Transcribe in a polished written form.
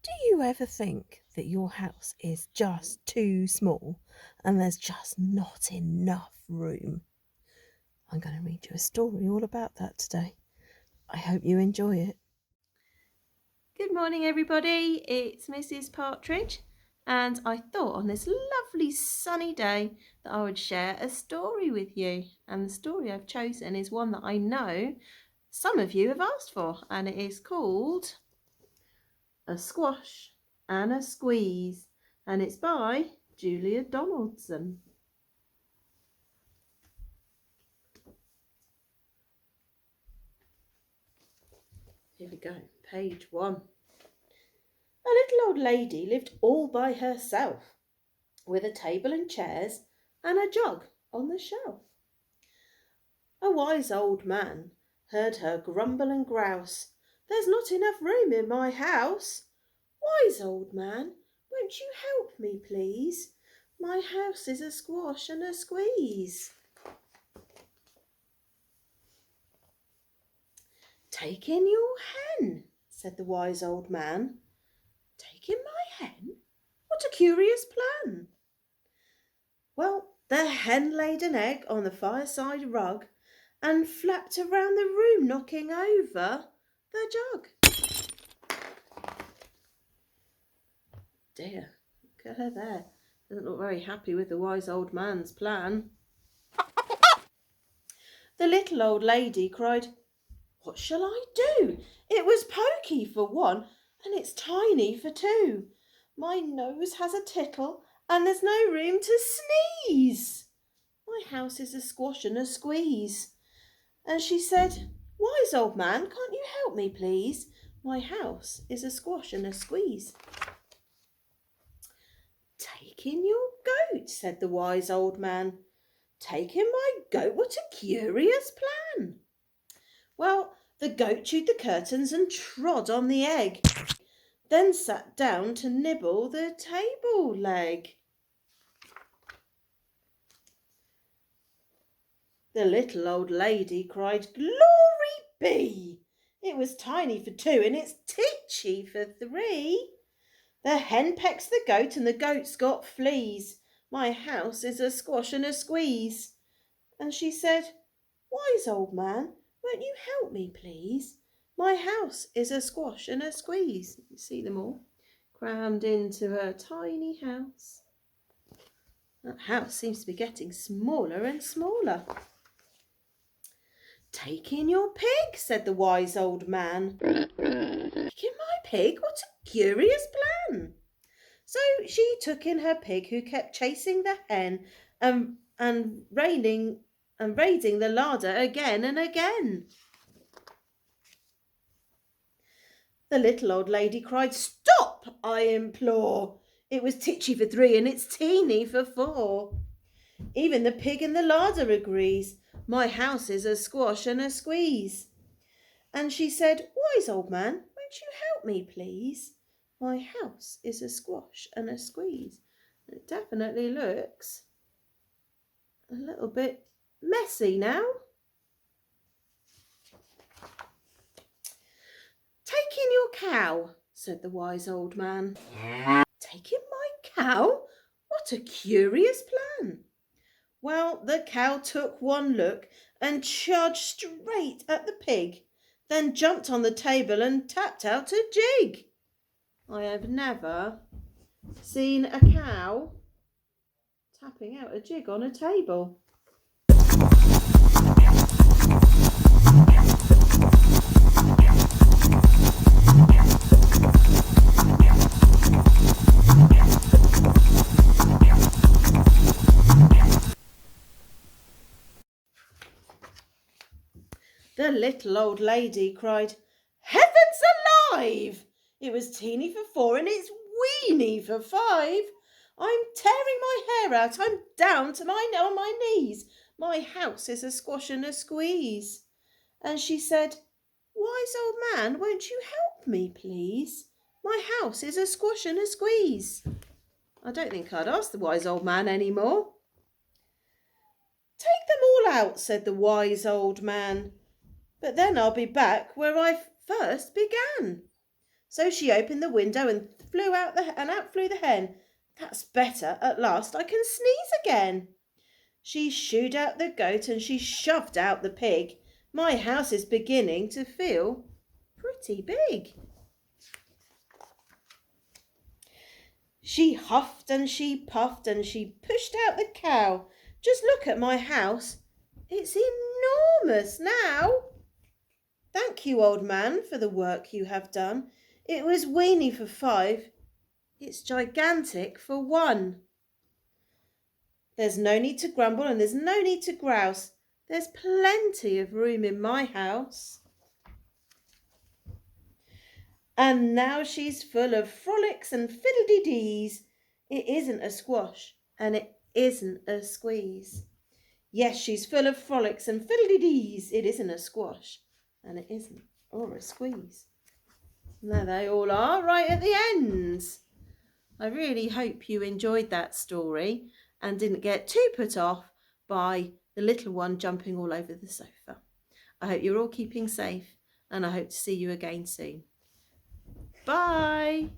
Do you ever think that your house is just too small and there's just not enough room? I'm going to read you a story all about that today. I hope you enjoy it. Good morning, everybody. It's Mrs. Partridge, and I thought on this lovely sunny day that I would share a story with you. And the story I've chosen is one that I know some of you have asked for, and it is called A Squash and a Squeeze, and it's by Julia Donaldson. Here we go, page 1. A little old lady lived all by herself, with a table and chairs and a jug on the shelf. A wise old man heard her grumble and grouse, "There's not enough room in my house." "Wise old man, won't you help me, please? My house is a squash and a squeeze." "Take in your hen," said the wise old man. "Take in my hen? What a curious plan!" Well, the hen laid an egg on the fireside rug and flapped around the room, knocking over the jug. Dear, look at her there. Doesn't look very happy with the wise old man's plan. The little old lady cried, "What shall I do? It was pokey for one, and it's tiny for two. My nose has a tittle, and there's no room to sneeze. My house is a squash and a squeeze." And she said, "Wise old man, can't you help me, please? My house is a squash and a squeeze." "Take in your goat," said the wise old man. "Take in my goat? What a curious plan!" Well, the goat chewed the curtains and trod on the egg, then sat down to nibble the table leg. The little old lady cried, "Glory be! It was tiny for two, and it's teachy for three. The hen pecks the goat, and the goat's got fleas. My house is a squash and a squeeze." And she said, "Wise old man, won't you help me, please? My house is a squash and a squeeze." You see them all crammed into her tiny house. That house seems to be getting smaller and smaller. "Take in your pig," said the wise old man. "Take in my pig? What a curious plan!" So she took in her pig, who kept chasing the hen and raiding the larder again and again. The little old lady cried, "Stop, I implore! It was titchy for three, and it's teeny for four. Even the pig in the larder agrees. My house is a squash and a squeeze." And she said, "Wise old man, won't you help me, please? My house is a squash and a squeeze." It definitely looks a little bit messy now. "Take in your cow," said the wise old man. "Take in my cow? What a curious plan!" Well, the cow took one look and charged straight at the pig, then jumped on the table and tapped out a jig. I have never seen a cow tapping out a jig on a table. The little old lady cried, "Heavens alive! It was teeny for four, and it's weeny for five. I'm tearing my hair out. I'm down to on my knees. My house is a squash and a squeeze." And she said, "Wise old man, won't you help me, please? My house is a squash and a squeeze." I don't think I'd ask the wise old man any more. "Take them all out," said the wise old man. "But then I'll be back where I first began." So she opened the window and out flew the hen. That's better. At last I can sneeze again. She shooed out the goat and she shoved out the pig. My house is beginning to feel pretty big. She huffed and she puffed and she pushed out the cow. Just look at my house. It's enormous now. Thank you, old man, for the work you have done. It was weeny for 5. It's gigantic for 1. There's no need to grumble and there's no need to grouse. There's plenty of room in my house. And now she's full of frolics and fiddle-dee-dees. It isn't a squash and it isn't a squeeze. Yes, she's full of frolics and fiddle-dee-dees. It isn't a squash and it isn't or a squeeze. There they all are, right at the ends. I really hope you enjoyed that story and didn't get too put off by the little one jumping all over the sofa. I hope you're all keeping safe and I hope to see you again soon. Bye.